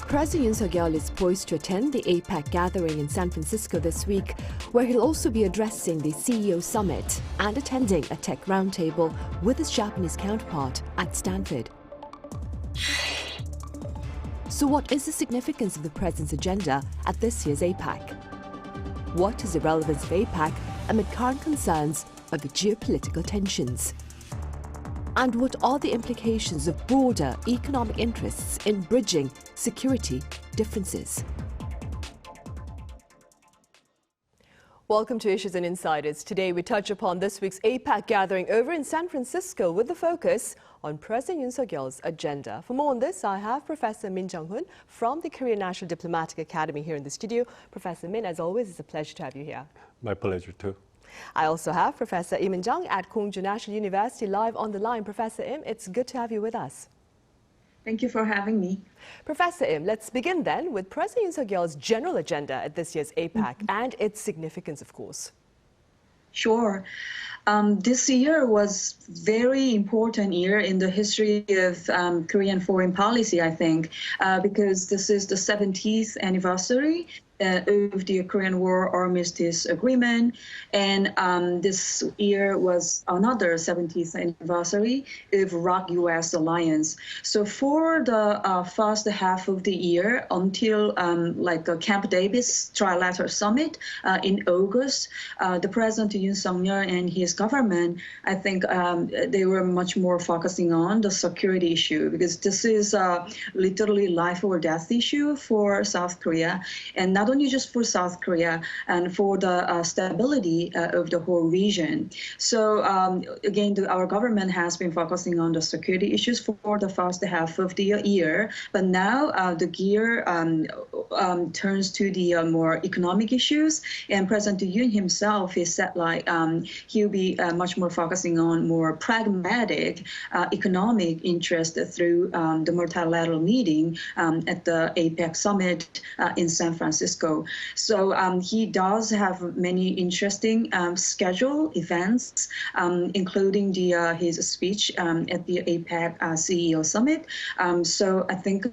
President Yoon Suk Yeol is poised to attend the Apec gathering in San Francisco this week, where he'll also be addressing the CEO summit and attending a tech roundtable with his Japanese counterpart at Stanford. So what is the significance of the president's agenda at this year's APEC? What is the relevance of APEC amid current concerns over geopolitical tensions? And what are the implications of broader economic interests in bridging security differences? Welcome to Issues and Insiders. Today we touch upon this week's APEC gathering over in San Francisco with the focus on President Yoon Suk Yeol's agenda. For more on this, I have Professor Min Jeong-hun from the Korean National Diplomatic Academy here in the studio. Professor Min, as always, it's a pleasure to have you here. My pleasure too. I also have Professor Lim Eun-jung at Kongju National University live on the line. Professor Im, it's good to have you with us. Thank you for having me. Professor Im, let's begin then with President Yoon Suk Yeol's general agenda at this year's APEC and its significance, of course. Sure. This year was very important year in the history of Korean foreign policy, I think, because this is the 70th anniversary of the Korean War Armistice Agreement, and this year was another 70th anniversary of ROK-US alliance. So for the first half of the year until Camp Davis Trilateral Summit in August, the President Yoon Suk Yeol and his government, I think they were much more focusing on the security issue, because this is literally life or death issue for South Korea, and not only just for South Korea and for the stability of the whole region. So again, our government has been focusing on the security issues for the first half of the year, but now the gear turns to the more economic issues, and President Yoon himself is said he'll be much more focusing on more pragmatic economic interest through the multilateral meeting at the APEC summit in San Francisco. So he does have many interesting scheduled events, including his speech at the APEC CEO summit. So I think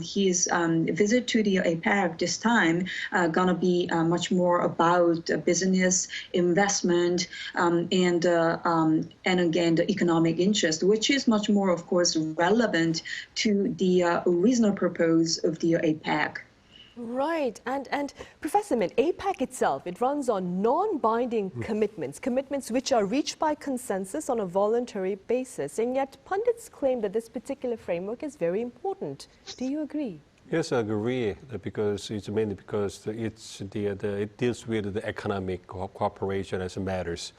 his visit to the APEC this time gonna be much more about business, investment, and again the economic interest, which is much more, of course, relevant to the original purpose of the APEC. Right, and Professor Min, APEC itself, it runs on non-binding commitments which are reached by consensus on a voluntary basis, and yet pundits claim that this particular framework is very important. Do you agree? Yes, I agree, because it's mainly because it deals with the economic cooperation as it matters.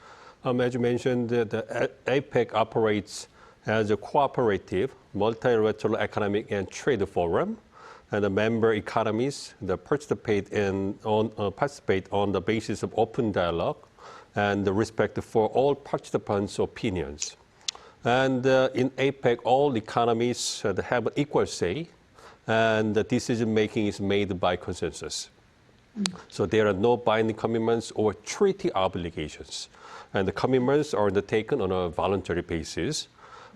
As you mentioned, the APEC operates as a cooperative, multilateral economic and trade forum, and the member economies that participate on the basis of open dialogue and the respect for all participants' opinions. And in APEC, all economies have an equal say, and the decision-making is made by consensus. So there are no binding commitments or treaty obligations, and the commitments are undertaken on a voluntary basis.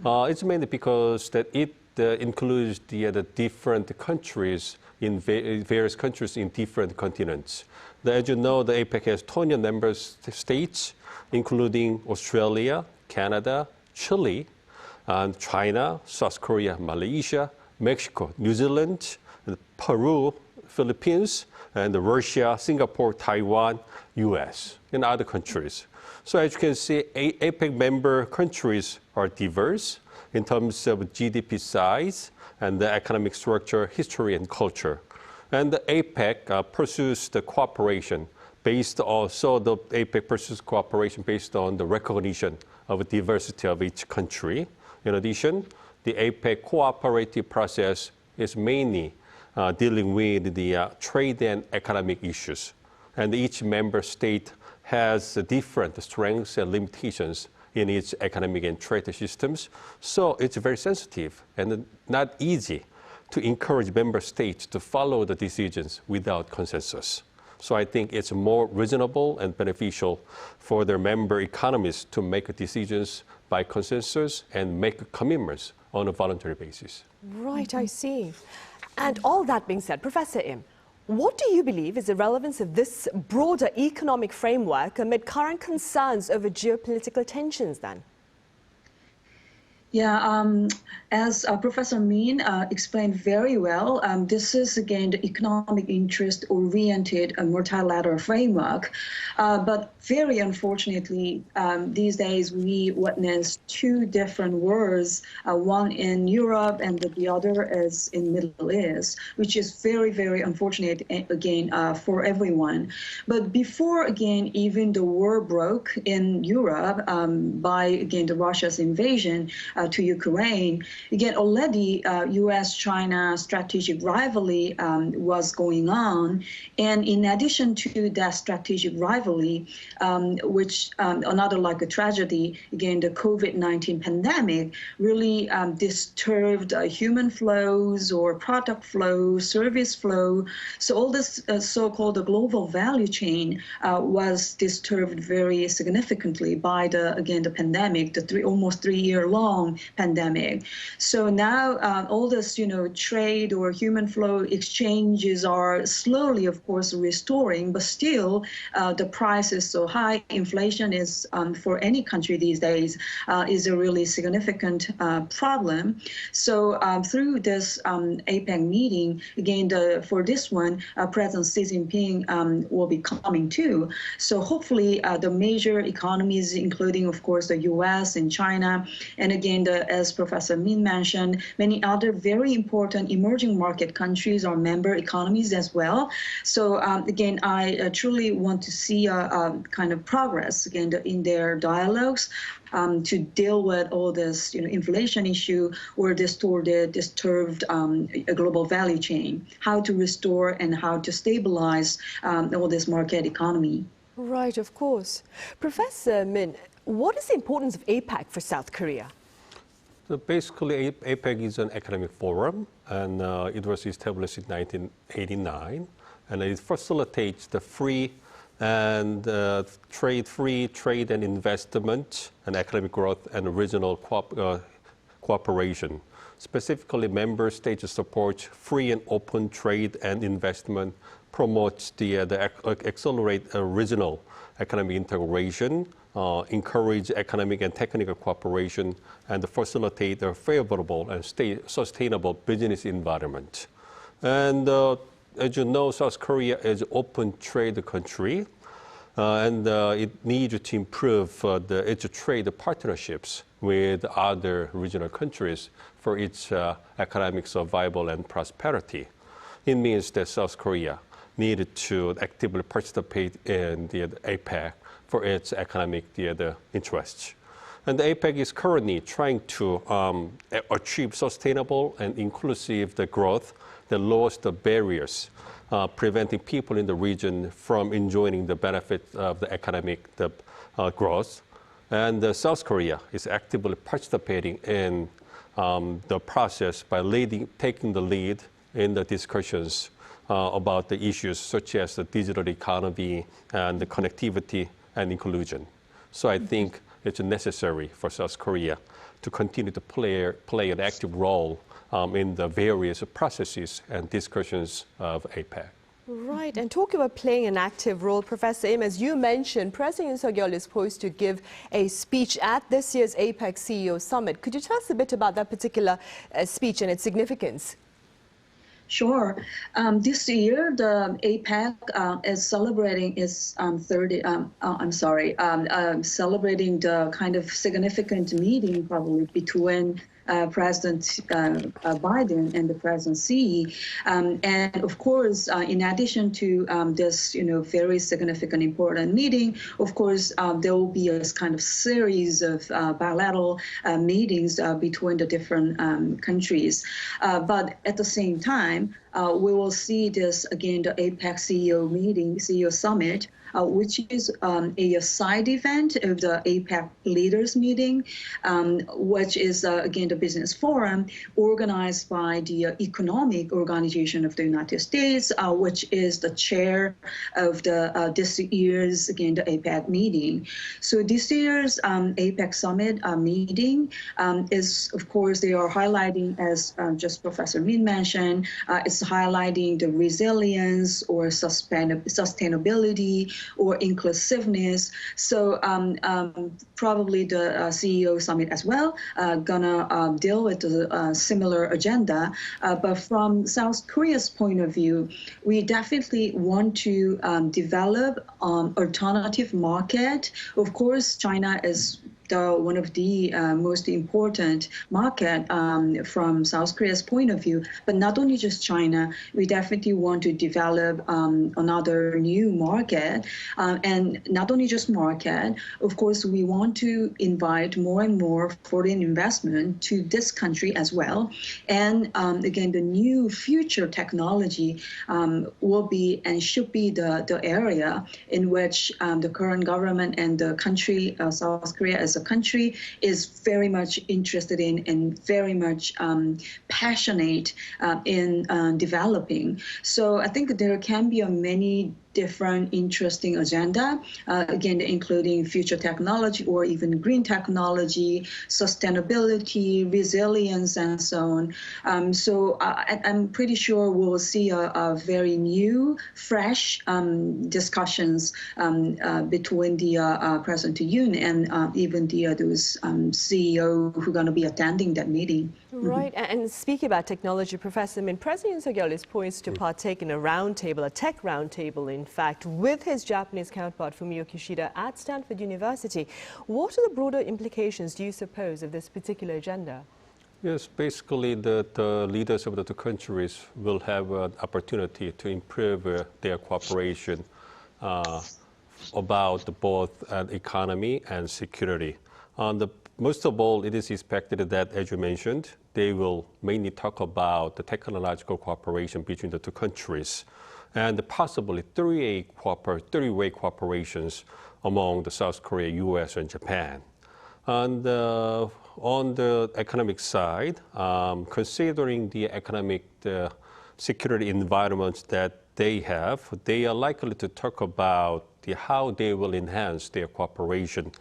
It's mainly because that it includes the different countries in various countries in different continents. As you know, the APEC has 20 member states, including Australia, Canada, Chile, and China, South Korea, Malaysia, Mexico, New Zealand, Peru, Philippines, and Russia, Singapore, Taiwan, US, and other countries. So as you can see, APEC member countries are diverse in terms of GDP size and the economic structure, history, and culture. And the APEC pursues the cooperation based on the recognition of the diversity of each country. In addition, the APEC cooperative process is mainly dealing with the trade and economic issues. And each member state has different strengths and limitations in its economic and trade systems. So it's very sensitive and not easy to encourage member states to follow the decisions without consensus. So I think it's more reasonable and beneficial for their member economies to make decisions by consensus and make commitments on a voluntary basis. Right, I see. And all that being said, Professor Im, what do you believe is the relevance of this broader economic framework amid current concerns over geopolitical tensions then? Yeah, as Professor Min explained very well, this is again the economic interest-oriented multilateral framework. But very unfortunately, these days we witness two different wars, one in Europe and the other is in Middle East, which is very, very unfortunate again for everyone. But before again, even the war broke in Europe by again the Russia's invasion to Ukraine, again, already U.S.-China strategic rivalry was going on. And in addition to that strategic rivalry, which another like a tragedy, again, the COVID-19 pandemic really disturbed human flows or product flow, service flow. So all this so-called global value chain was disturbed very significantly by the pandemic, the almost 3-year-long pandemic. So now all this, trade or human flow exchanges are slowly, of course, restoring, but still the price is so high. Inflation is, for any country these days, is a really significant problem. So through this APEC meeting, again, for this one, President Xi Jinping will be coming too. So hopefully the major economies, including, of course, the U.S. and China, and again, as Professor Min mentioned, many other very important emerging market countries are member economies as well. So again, I truly want to see a kind of progress again in their dialogues to deal with all this inflation issue or disturbed global value chain, how to restore and how to stabilize all this market economy. Right, of course. Professor Min, what is the importance of APEC for South Korea? So basically, APEC is an economic forum, and it was established in 1989, and it facilitates the free trade and investment and economic growth and regional cooperation. Specifically, member states support free and open trade and investment, promotes the accelerate regional economic integration, encourage economic and technical cooperation, and facilitate a favorable and sustainable business environment. And as you know, South Korea is an open trade country, and it needs to improve its trade partnerships with other regional countries for its economic survival and prosperity. It means that South Korea needed to actively participate in the APEC for its economic interests. And the APEC is currently trying to achieve sustainable and inclusive growth that lowers the barriers, preventing people in the region from enjoying the benefits of the economic growth. And South Korea is actively participating in the process by taking the lead in the discussions about the issues such as the digital economy and the connectivity and inclusion. So I think it's necessary for South Korea to continue to play an active role in the various processes and discussions of APEC. Right, and talking about playing an active role, Professor Im, as you mentioned, President Yoon Suk Yeol is poised to give a speech at this year's APEC CEO Summit. Could you tell us a bit about that particular speech and its significance? Sure. This year, the APEC is celebrating its celebrating the kind of significant meeting probably between President Biden and the President Xi. And of course, in addition to this, very significant, important meeting, of course, there will be a kind of series of bilateral meetings between the different countries. But at the same time, we will see this again, the APEC CEO meeting, CEO summit, which is a side event of the APEC leaders meeting, which is, again, the business forum organized by the Economic Organization of the United States, which is the chair of the this year's, again, the APEC meeting. So this year's APEC summit meeting is, of course, they are highlighting, as just Professor Min mentioned, it's highlighting the resilience or sustainability or inclusiveness. So probably the CEO summit as well gonna deal with a similar agenda. But from South Korea's point of view, we definitely want to develop alternative market. Of course, China is one of the most important market from South Korea's point of view. But not only just China, we definitely want to develop another new market. And not only just market, of course, we want to invite more and more foreign investment to this country as well. And again, the new future technology will be and should be the area in which the current government and the country, South Korea as a country, is very much interested in and very much passionate in developing. So I think there can be many different interesting agenda, again, including future technology or even green technology, sustainability, resilience, and so on. So I'm pretty sure we'll see a very new, fresh discussions between the President Yoon and even those CEO who are going to be attending that meeting. Right, and speaking about technology, Professor Min, President Yoon Suk Yeol is poised to partake in a roundtable, a tech roundtable, in fact, with his Japanese counterpart Fumio Kishida at Stanford University. What are the broader implications, do you suppose, of this particular agenda? Yes, basically the leaders of the two countries will have an opportunity to improve their cooperation about both economy and security. Most of all, it is expected that, as you mentioned, they will mainly talk about the technological cooperation between the two countries and possibly three-way cooperations among the South Korea, US, and Japan. And on the economic side, considering the economic security environment that they have, they are likely to talk about how they will enhance their cooperation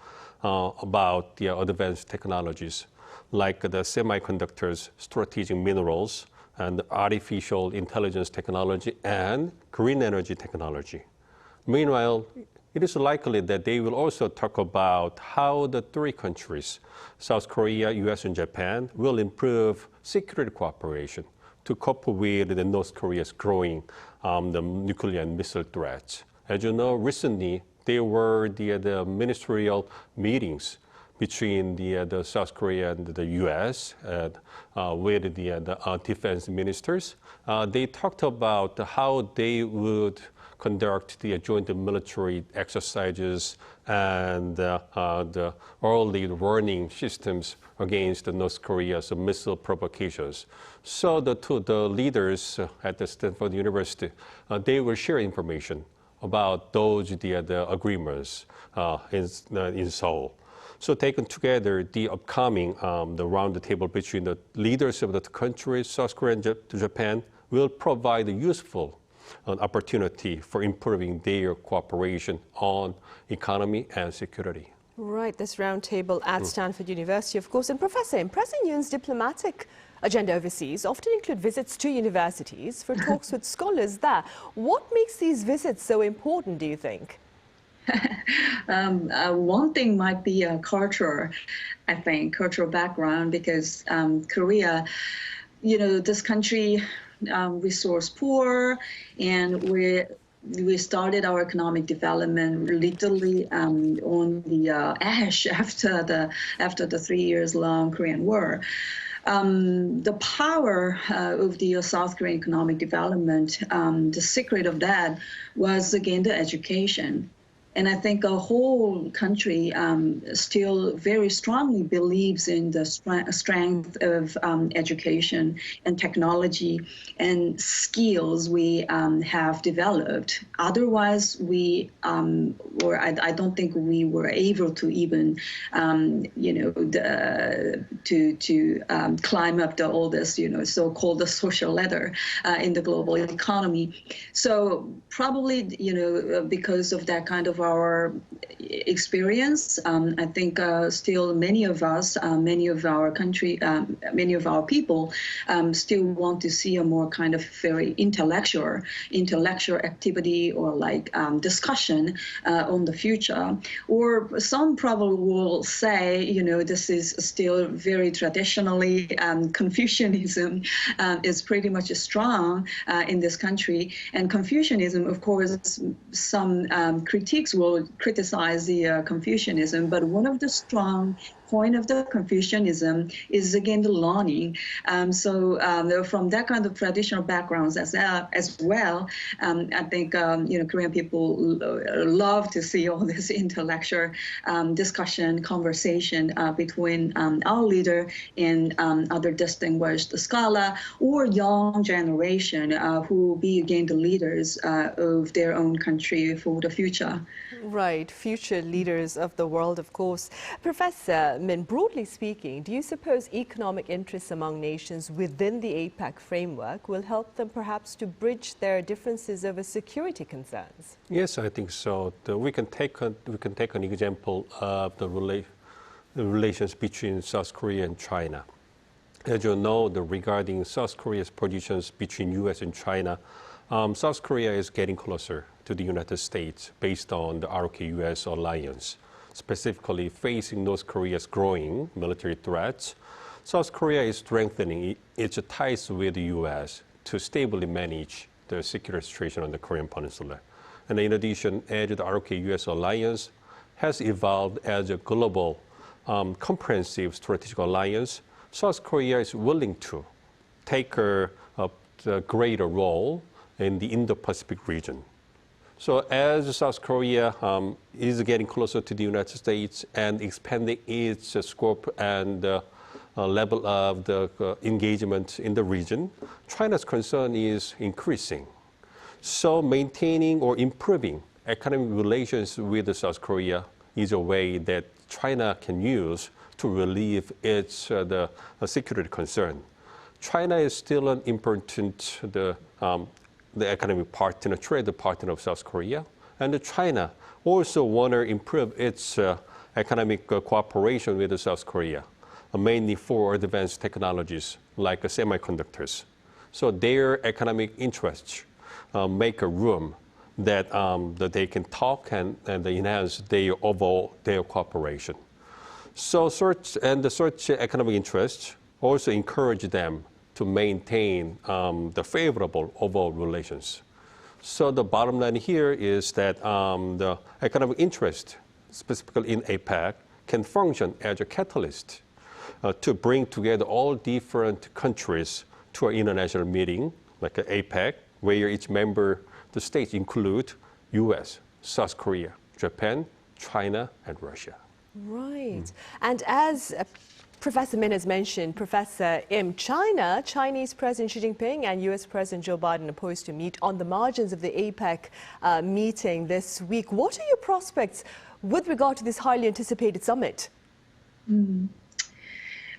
about the advanced technologies like the semiconductors, strategic minerals, and artificial intelligence technology and green energy technology. Meanwhile, it is likely that they will also talk about how the three countries, South Korea, US, and Japan, will improve security cooperation to cope with the North Korea's growing the nuclear and missile threats. As you know, recently, there were the ministerial meetings between the South Korea and the U.S. With the defense ministers. They talked about how they would conduct the joint military exercises and the early warning systems against the North Korea's missile provocations. So the leaders at the Stanford University, they will share information about those the agreements in Seoul. So taken together, the upcoming the round table between the leaders of the countries, South Korea and Japan, will provide a useful opportunity for improving their cooperation on economy and security. Right, this roundtable at Stanford University, of course. And Professor, President Yoon's diplomatic agenda overseas often include visits to universities for talks with scholars there. What makes these visits so important, do you think? One thing might be a cultural background, because Korea, this country resource poor, and we started our economic development literally on the ash after the 3 years long Korean War. The power of the South Korean economic development, the secret of that was, again, the education. And I think a whole country still very strongly believes in the strength of education and technology and skills we have developed. Otherwise, I don't think we were able to even, climb up all this, so-called the social ladder in the global economy. So probably, because of that kind of our experience, I think still many of us, many of our country, many of our people still want to see a more kind of very intellectual activity or like discussion on the future. Or some probably will say, this is still very traditionally Confucianism is pretty much strong in this country. And Confucianism, of course, some critiques will criticize the Confucianism, but one of the strong point of the Confucianism is again the learning. So from that kind of traditional backgrounds as well, I think Korean people love to see all this intellectual discussion, conversation between our leader and other distinguished scholar or young generation who will be again the leaders of their own country for the future. Right, future leaders of the world, of course. Professor Min, broadly speaking, do you suppose economic interests among nations within the APEC framework will help them perhaps to bridge their differences over security concerns? Yes, I think so. We can take an example of the relations between South Korea and China. As you know, regarding South Korea's positions between U.S. and China, South Korea is getting closer to the United States based on the ROK-US alliance. Specifically facing North Korea's growing military threats, South Korea is strengthening its ties with the U.S. to stably manage the security situation on the Korean Peninsula. And in addition, as the ROK-US alliance has evolved as a global comprehensive strategic alliance, South Korea is willing to take a greater role in the Indo-Pacific region. So as South Korea is getting closer to the United States and expanding its scope and level of the engagement in the region, China's concern is increasing. So maintaining or improving economic relations with South Korea is a way that China can use to relieve its the security concern. China is still an important the economic partner, trade partner of South Korea, and China also want to improve its economic cooperation with South Korea, mainly for advanced technologies like semiconductors. So their economic interests make a room that they can talk and enhance their overall cooperation. So such economic interests also encourage them to maintain the favorable overall relations. So the bottom line here is that the economic interest, specifically in APEC, can function as a catalyst to bring together all different countries to an international meeting, like APEC, where each member, the states include US, South Korea, Japan, China, and Russia. Right. And as Professor Min has mentioned, Professor Im, Chinese President Xi Jinping and US President Joe Biden are poised to meet on the margins of the APEC meeting this week. What are your prospects with regard to this highly anticipated summit?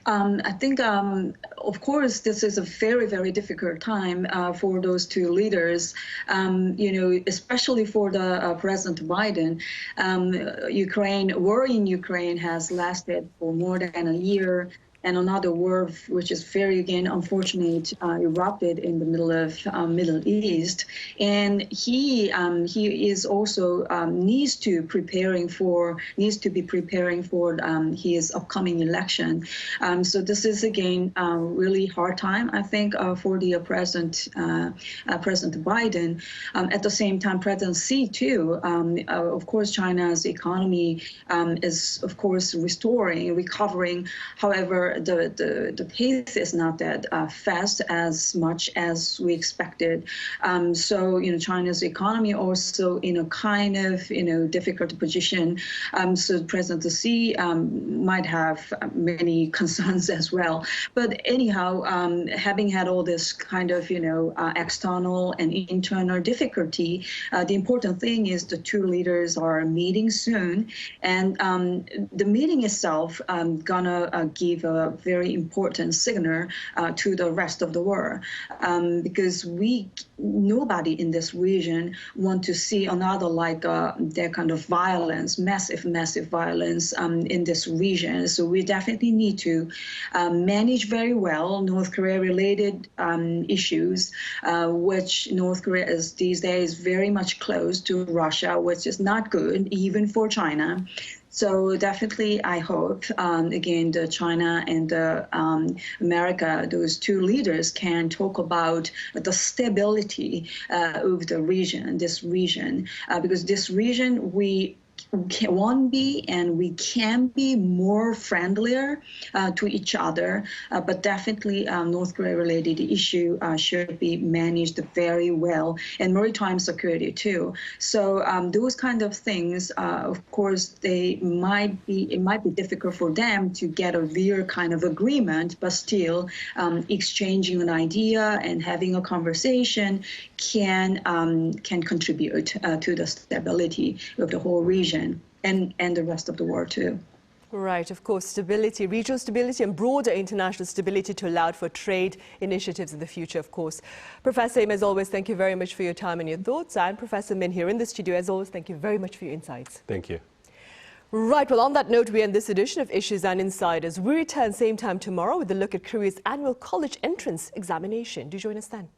I think, of course, this is a very, very difficult time for those two leaders, especially for the President Biden. War in Ukraine has lasted for more than a year. And another war, which is very, again, unfortunate, erupted in the middle of Middle East. And he is also needs to be preparing for his upcoming election. So this is, again, a really hard time, I think, for the President Biden. At the same time, President Xi, too, of course, China's economy is, of course, recovering. However, the pace is not that fast as much as we expected. So China's economy also in a kind of difficult position. So President Xi might have many concerns as well. But anyhow, having had all this kind of external and internal difficulty, the important thing is the two leaders are meeting soon, and the meeting itself gonna give a very important signal to the rest of the world, because nobody in this region want to see another like that kind of violence, massive violence in this region. So we definitely need to manage very well North Korea-related issues, which North Korea is these days very much close to Russia, which is not good even for China. So definitely, I hope, again, the China and the America, those two leaders can talk about the stability of the region, because this region, we want be and we can be more friendlier to each other, but definitely North Korea-related issue should be managed very well, and maritime security too. So those kind of things, of course, it might be difficult for them to get a real kind of agreement, but still exchanging an idea and having a conversation can contribute to the stability of the whole region. And the rest of the world too. Right, of course, stability, regional stability and broader international stability to allow for trade initiatives in the future, of course. Professor Im, as always, thank you very much for your time and your thoughts. And Professor Min here in the studio, as always, thank you very much for your insights. Thank you. Right, well, on that note, we end this edition of Issues and Insiders. We return same time tomorrow with a look at Korea's annual college entrance examination. Do join us then.